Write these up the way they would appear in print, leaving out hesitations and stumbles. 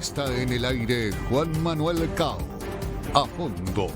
Está en el aire Juan Manuel Cao. A fondo.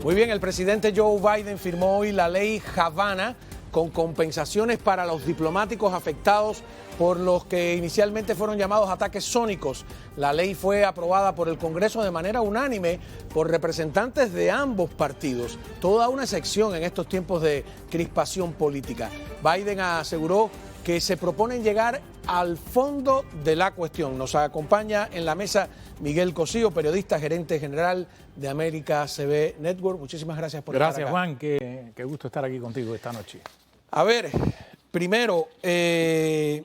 Muy bien, el presidente Joe Biden firmó hoy la ley Havana con compensaciones para los diplomáticos afectados por los que inicialmente fueron llamados ataques sónicos. La ley fue aprobada por el Congreso de manera unánime por representantes de ambos partidos. Toda una sección en estos tiempos de crispación política. Biden aseguró que se proponen llegar al fondo de la cuestión. Nos acompaña en la mesa Miguel Cosío, periodista, gerente general de América CB Network. Muchísimas gracias por estar acá. Gracias, Juan. Qué gusto estar aquí contigo esta noche. A ver, primero, el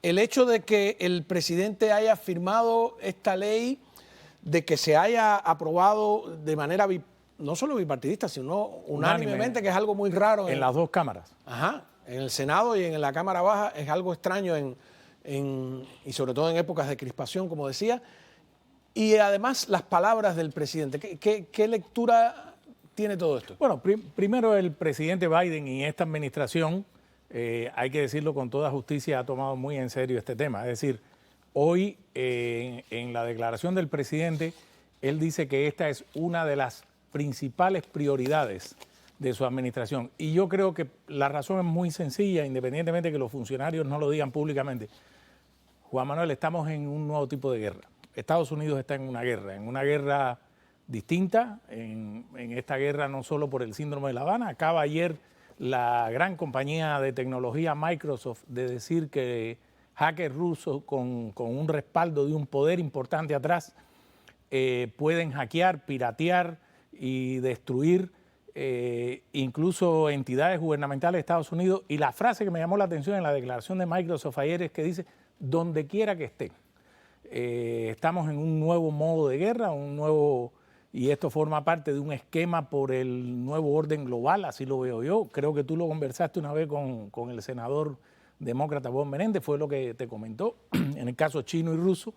hecho de que el presidente haya firmado esta ley, de que se haya aprobado de manera no solo bipartidista, sino unánimemente, que es algo muy raro. En las dos cámaras. Ajá, en el Senado y en la Cámara Baja, es algo extraño y sobre todo en épocas de crispación, como decía. Y además las palabras del presidente. ¿Qué lectura tiene todo esto? Bueno, primero el presidente Biden y esta administración, hay que decirlo con toda justicia, ha tomado muy en serio este tema. Es decir, hoy en la declaración del presidente, él dice que esta es una de las principales prioridades de su administración. Y yo creo que la razón es muy sencilla, independientemente de que los funcionarios no lo digan públicamente. Juan Manuel, estamos en un nuevo tipo de guerra. Estados Unidos está en una guerra distinta, en esta guerra no solo por el síndrome de La Habana. Acaba ayer la gran compañía de tecnología Microsoft de decir que hackers rusos con un respaldo de un poder importante atrás pueden hackear, piratear y destruir incluso entidades gubernamentales de Estados Unidos. Y la frase que me llamó la atención en la declaración de Microsoft ayer es que dice, donde quiera que esté. Estamos en un nuevo modo de guerra, y esto forma parte de un esquema por el nuevo orden global, así lo veo yo. Creo que tú lo conversaste una vez con el senador demócrata Bob Menéndez, fue lo que te comentó, en el caso chino y ruso.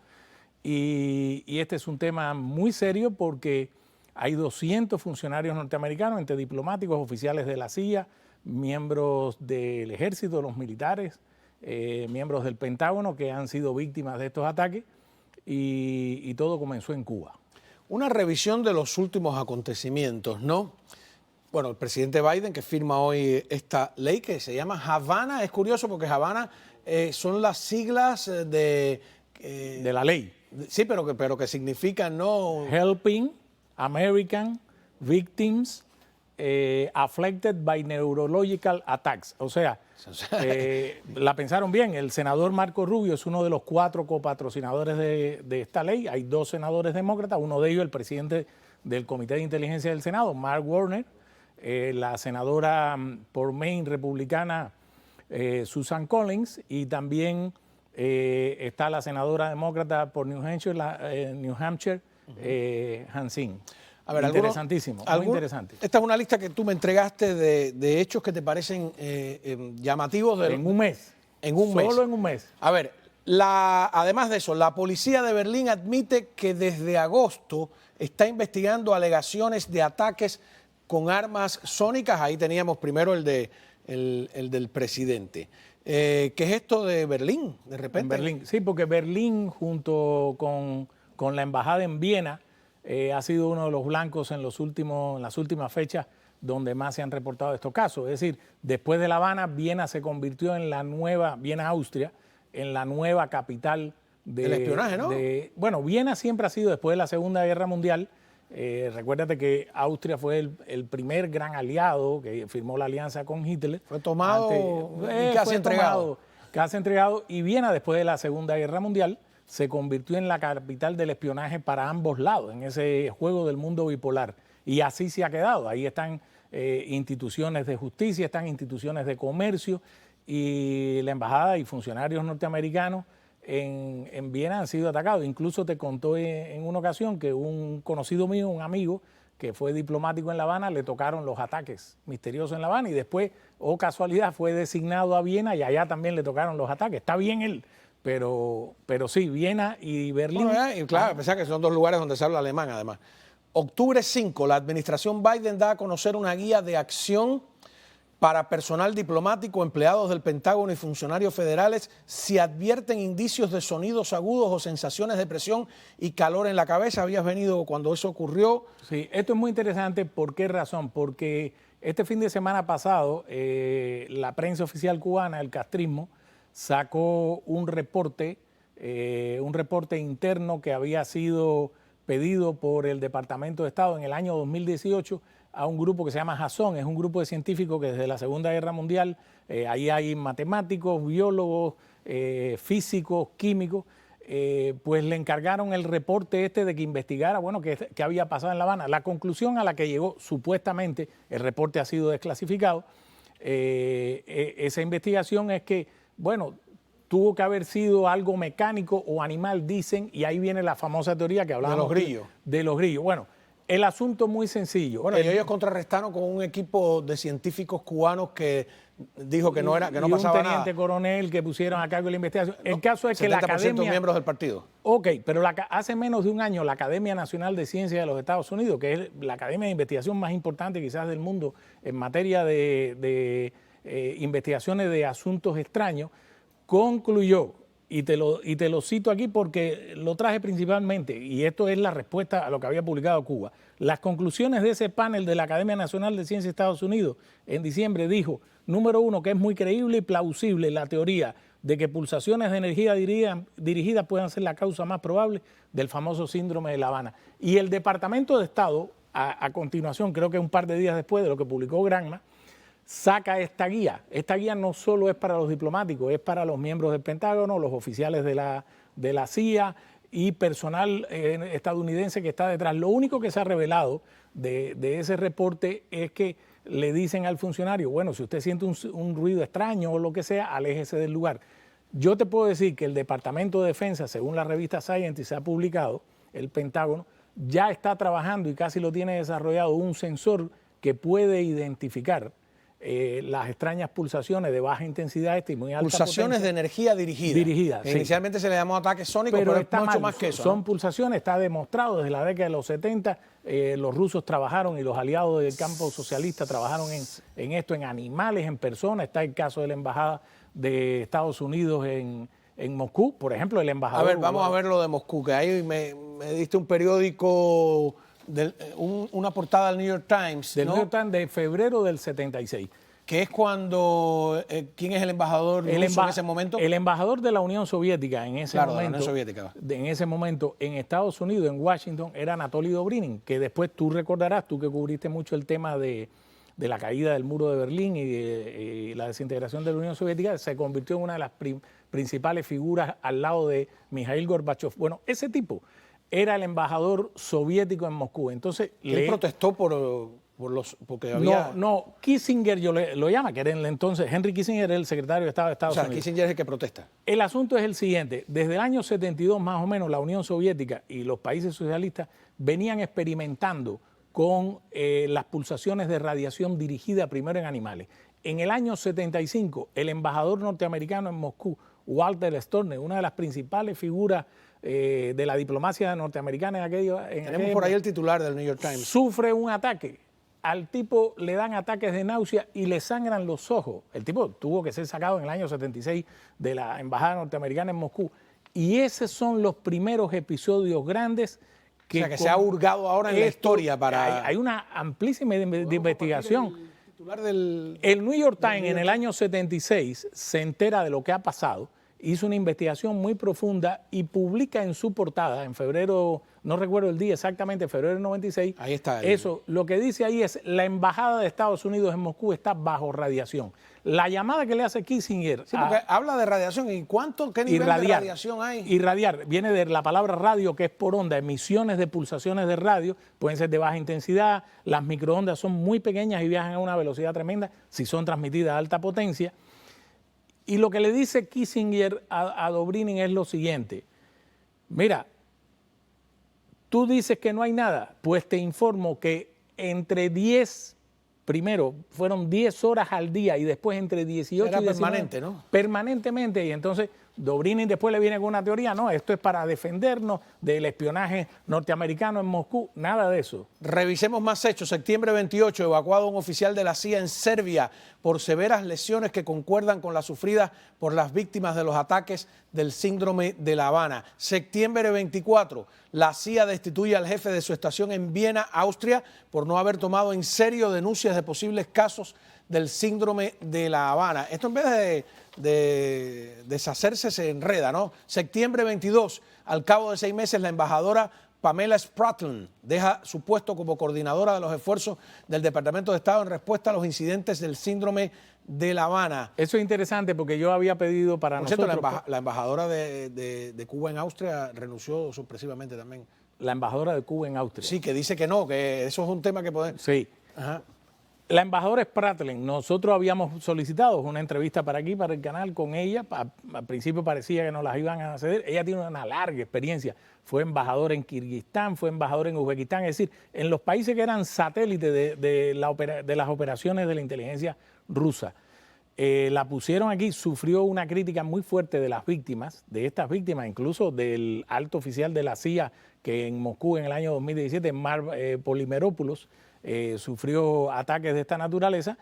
Y este es un tema muy serio porque hay 200 funcionarios norteamericanos, entre diplomáticos, oficiales de la CIA, miembros del ejército, los militares, miembros del Pentágono que han sido víctimas de estos ataques y todo comenzó en Cuba. Una revisión de los últimos acontecimientos, ¿no? Bueno, el presidente Biden que firma hoy esta ley que se llama Havana, es curioso porque Havana son las siglas de la ley. Sí, pero que significan, ¿no? Helping American Victims Affected by Neurological Attacks. O sea, la pensaron bien. El senador Marco Rubio es uno de los 4 copatrocinadores de esta ley. Hay 2 senadores demócratas, uno de ellos el presidente del Comité de Inteligencia del Senado, Mark Warner, la senadora por Maine republicana Susan Collins, y también está la senadora demócrata por New Hampshire, Hansen. A ver, interesantísimo, muy interesante. Esta es una lista que tú me entregaste de hechos que te parecen llamativos. En un mes. En un mes. Solo en un mes. A ver, además de eso, la policía de Berlín admite que desde agosto está investigando alegaciones de ataques con armas sónicas. Ahí teníamos primero el del presidente. ¿Qué es esto de Berlín, de repente? En Berlín, sí, porque Berlín junto con la embajada en Viena ha sido uno de los blancos en las últimas fechas donde más se han reportado estos casos. Es decir, después de La Habana, Viena se convirtió en Viena, Austria, en la nueva capital del espionaje, ¿no? Bueno, Viena siempre ha sido, después de la Segunda Guerra Mundial, recuérdate que Austria fue el primer gran aliado que firmó la alianza con Hitler. Fue tomado y casi entregado. Casi entregado. Y Viena, después de la Segunda Guerra Mundial, se convirtió en la capital del espionaje para ambos lados, en ese juego del mundo bipolar. Y así se ha quedado. Ahí están instituciones de justicia, están instituciones de comercio, y la embajada y funcionarios norteamericanos en Viena han sido atacados. Incluso te contó en una ocasión que un conocido mío, un amigo, que fue diplomático en La Habana, le tocaron los ataques misteriosos en La Habana y después, oh casualidad, fue designado a Viena y allá también le tocaron los ataques. Está bien él, pero sí, Viena y Berlín. Bueno, y claro, a pesar que son 2 lugares donde se habla alemán, además. Octubre 5, la administración Biden da a conocer una guía de acción para personal diplomático, empleados del Pentágono y funcionarios federales si advierten indicios de sonidos agudos o sensaciones de presión y calor en la cabeza. Habías venido cuando eso ocurrió. Sí, esto es muy interesante. ¿Por qué razón? Porque este fin de semana pasado la prensa oficial cubana, el castrismo, sacó un reporte interno que había sido pedido por el Departamento de Estado en el año 2018 a un grupo que se llama Jason. Es un grupo de científicos que desde la Segunda Guerra Mundial, ahí hay matemáticos, biólogos, físicos, químicos, pues le encargaron el reporte de que investigara, bueno, qué había pasado en La Habana. La conclusión a la que llegó, supuestamente, el reporte ha sido desclasificado, esa investigación es que, bueno, tuvo que haber sido algo mecánico o animal, dicen, y ahí viene la famosa teoría que hablábamos. De los grillos. De los grillos. Bueno, el asunto es muy sencillo. Bueno, y ellos contrarrestaron con un equipo de científicos cubanos que dijo que no pasaba nada. Un teniente coronel que pusieron a cargo de la investigación. El caso es que la 70% academia... miembros del partido. Ok, pero hace menos de un año la Academia Nacional de Ciencias de los Estados Unidos, que es la academia de investigación más importante quizás del mundo en materia de investigaciones de asuntos extraños, concluyó, y te lo cito aquí porque lo traje principalmente, y esto es la respuesta a lo que había publicado Cuba. Las conclusiones de ese panel de la Academia Nacional de Ciencias de Estados Unidos en diciembre dijo, número uno, que es muy creíble y plausible la teoría de que pulsaciones de energía dirigida puedan ser la causa más probable del famoso síndrome de La Habana. Y el Departamento de Estado, a continuación, creo que un par de días después de lo que publicó Granma, saca esta guía. Esta guía no solo es para los diplomáticos, es para los miembros del Pentágono, los oficiales de la CIA y personal estadounidense que está detrás. Lo único que se ha revelado de ese reporte es que le dicen al funcionario, bueno, si usted siente un ruido extraño o lo que sea, aléjese del lugar. Yo te puedo decir que el Departamento de Defensa, según la revista Scientist se ha publicado, el Pentágono, ya está trabajando y casi lo tiene desarrollado un sensor que puede identificar las extrañas pulsaciones de baja intensidad y muy alta pulsaciones potencia. De energía dirigida. Dirigida, sí. Inicialmente se le llamó ataque sónico, pero es mucho más que eso. Son pulsaciones, está demostrado desde la década de los 70, los rusos trabajaron y los aliados del campo socialista trabajaron en esto, en animales, en personas. Está el caso de la embajada de Estados Unidos en Moscú, por ejemplo, el embajador... A ver, vamos a ver lo de Moscú, que ahí me diste un periódico... una portada del New York Times, del ¿no? New York Times de febrero del 76. Que es cuando... ¿quién es el embajador ruso en ese momento? El embajador de la Unión Soviética en ese momento. De la Unión Soviética. En ese momento en Estados Unidos, en Washington, era Anatoly Dobrinin, que después tú recordarás, tú que cubriste mucho el tema de la caída del muro de Berlín y la desintegración de la Unión Soviética, se convirtió en una de las principales figuras al lado de Mikhail Gorbachev. Bueno, ese tipo era el embajador soviético en Moscú. Entonces, él protestó porque había... No, Kissinger lo llama, que era en el entonces, Henry Kissinger era el secretario de Estado de Estados Unidos. Kissinger es el que protesta. El asunto es el siguiente, desde el año 72 más o menos la Unión Soviética y los países socialistas venían experimentando con las pulsaciones de radiación dirigida primero en animales. En el año 75, el embajador norteamericano en Moscú, Walter Storner, una de las principales figuras de la diplomacia norteamericana en aquello... Tenemos por ahí el titular del New York Times. Sufre un ataque. Al tipo le dan ataques de náusea y le sangran los ojos. El tipo tuvo que ser sacado en el año 76 de la embajada norteamericana en Moscú. Y esos son los primeros episodios grandes que se ha hurgado ahora en la historia para... Hay una amplísima de investigación. El titular del... El New York Times en el año 76 se entera de lo que ha pasado, hizo una investigación muy profunda y publica en su portada, en febrero, no recuerdo el día exactamente, febrero del 96. Ahí está. Eso, lo que dice ahí es, la embajada de Estados Unidos en Moscú está bajo radiación. La llamada que le hace Kissinger... Sí, porque habla de radiación. ¿Y qué nivel de radiación hay? Irradiar, viene de la palabra radio, que es por onda, emisiones de pulsaciones de radio, pueden ser de baja intensidad, las microondas son muy pequeñas y viajan a una velocidad tremenda si son transmitidas a alta potencia. Y lo que le dice Kissinger a Dobrinin es lo siguiente, mira, tú dices que no hay nada, pues te informo que entre 10, primero fueron 10 horas al día y después entre 18 y 19. Era permanente, ¿no? Permanentemente, y entonces Dobrynin después le viene con una teoría, no, esto es para defendernos del espionaje norteamericano en Moscú, nada de eso. Revisemos más hechos. Septiembre 28, evacuado un oficial de la CIA en Serbia por severas lesiones que concuerdan con las sufridas por las víctimas de los ataques del síndrome de La Habana. Septiembre 24, la CIA destituye al jefe de su estación en Viena, Austria, por no haber tomado en serio denuncias de posibles casos del síndrome de La Habana. Esto en vez de deshacerse se enreda, ¿no? Septiembre 22, al cabo de 6 meses, la embajadora Pamela Spratlen deja su puesto como coordinadora de los esfuerzos del Departamento de Estado en respuesta a los incidentes del síndrome de La Habana. Eso es interesante porque yo había pedido para Por nosotros... cierto, la embajadora de Cuba en Austria renunció sorpresivamente también. La embajadora de Cuba en Austria. Sí, que dice que no, que eso es un tema que podemos... Sí. Ajá. La embajadora Spratlen, nosotros habíamos solicitado una entrevista para aquí, para el canal, con ella. Al principio parecía que nos las iban a ceder. Ella tiene una larga experiencia. Fue embajadora en Kirguistán, fue embajadora en Uzbekistán, es decir, en los países que eran satélites de las operaciones de la inteligencia rusa. La pusieron aquí, sufrió una crítica muy fuerte de las víctimas, de estas víctimas, incluso del alto oficial de la CIA que en Moscú en el año 2017, Polimeropoulos, sufrió ataques de esta naturaleza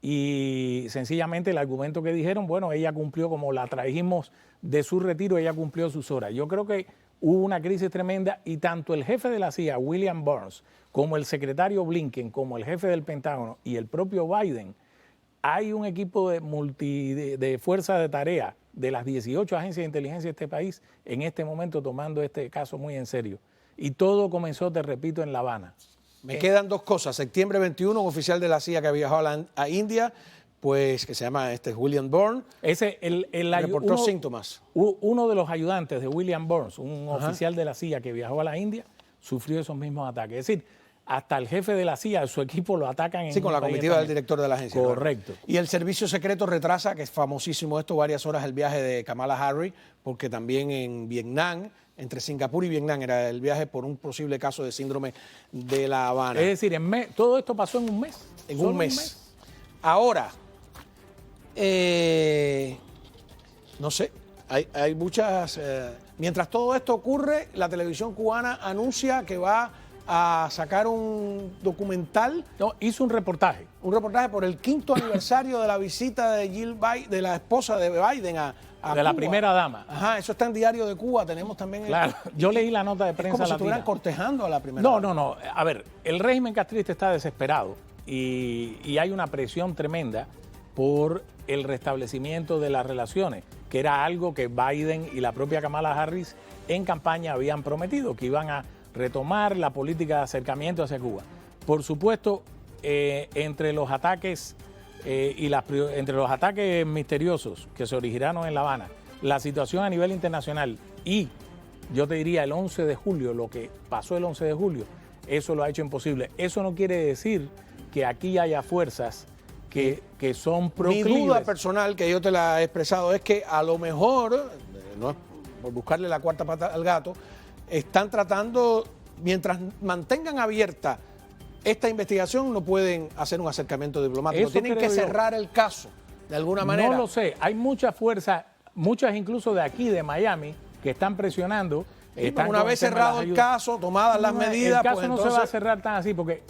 y sencillamente el argumento que dijeron, bueno, ella cumplió, como la trajimos de su retiro, ella cumplió sus horas. Yo creo que hubo una crisis tremenda y tanto el jefe de la CIA, William Burns, como el secretario Blinken, como el jefe del Pentágono y el propio Biden, hay un equipo de fuerza de tarea de las 18 agencias de inteligencia de este país en este momento tomando este caso muy en serio. Y todo comenzó, te repito, en La Habana. Me quedan 2 cosas. Septiembre 21, un oficial de la CIA que viajó a India, pues que se llama William Burns, reportó síntomas. Uno de los ayudantes de William Burns, un oficial de la CIA que viajó a la India, sufrió esos mismos ataques. Es decir, hasta el jefe de la CIA, su equipo lo atacan en... Sí, con la comitiva del director de la agencia. Correcto. Claro. Y el servicio secreto retrasa, que es famosísimo esto, varias horas el viaje de Kamala Harris, porque también en Vietnam, entre Singapur y Vietnam, era el viaje por un posible caso de síndrome de La Habana. Es decir, todo esto pasó en un mes. En un mes. Ahora, no sé, hay muchas... mientras todo esto ocurre, la televisión cubana anuncia que va a sacar un documental. No, hizo un reportaje. Un reportaje por el 5º aniversario de la visita de Jill Biden, de la esposa de Biden a de Cuba. la primera dama. Ajá, eso está en Diario de Cuba. Tenemos también... Claro, yo leí la nota de prensa. Es como si latina. estuvieran cortejando a la primera dama. No. A ver, el régimen castrista está desesperado y hay una presión tremenda por el restablecimiento de las relaciones, que era algo que Biden y la propia Kamala Harris en campaña habían prometido, que iban a retomar la política de acercamiento hacia Cuba. Por supuesto, entre los ataques entre los ataques misteriosos que se originaron en La Habana, la situación a nivel internacional y yo te diría el 11 de julio, lo que pasó el 11 de julio, eso lo ha hecho imposible. Eso no quiere decir que aquí haya fuerzas que son proclives. Mi duda personal, que yo te la he expresado, es que a lo mejor, no es por buscarle la cuarta pata al gato, están tratando, mientras mantengan abierta esta investigación, no pueden hacer un acercamiento diplomático. Eso tienen que cerrar el caso, de alguna manera. No lo sé, hay muchas fuerzas, muchas incluso de aquí, de Miami, que están presionando. Sí, una vez cerrado el caso, tomadas las medidas... El caso pues no entonces... se va a cerrar tan así, porque,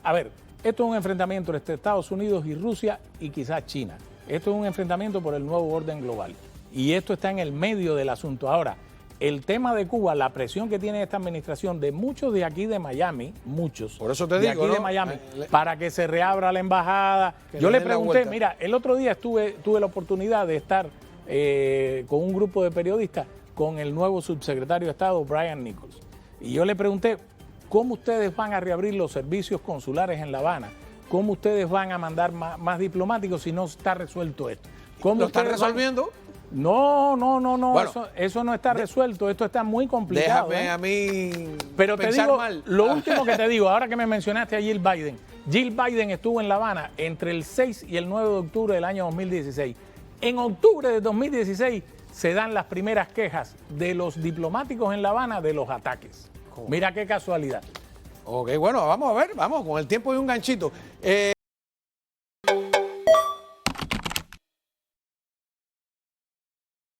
a ver, esto es un enfrentamiento entre Estados Unidos y Rusia y quizás China. Esto es un enfrentamiento por el nuevo orden global. Y esto está en el medio del asunto. Ahora, el tema de Cuba, la presión que tiene esta administración de muchos de aquí de Miami, muchos por eso te de digo, aquí ¿no? de Miami, para que se reabra la embajada. Yo le pregunté, mira, el otro día tuve la oportunidad de estar con un grupo de periodistas con el nuevo subsecretario de Estado, Brian Nichols. Y yo le pregunté, ¿cómo ustedes van a reabrir los servicios consulares en La Habana? ¿Cómo ustedes van a mandar más diplomáticos si no está resuelto esto? ¿Lo están resolviendo? No, bueno, eso no está resuelto, esto está muy complicado. Déjame a mí pero te pensar digo, mal. Lo último que te digo, ahora que me mencionaste a Jill Biden estuvo en La Habana entre el 6 y el 9 de octubre del año 2016. En octubre de 2016 se dan las primeras quejas de los diplomáticos en La Habana de los ataques. Mira qué casualidad. Ok, bueno, vamos a ver, vamos, con el tiempo y un ganchito.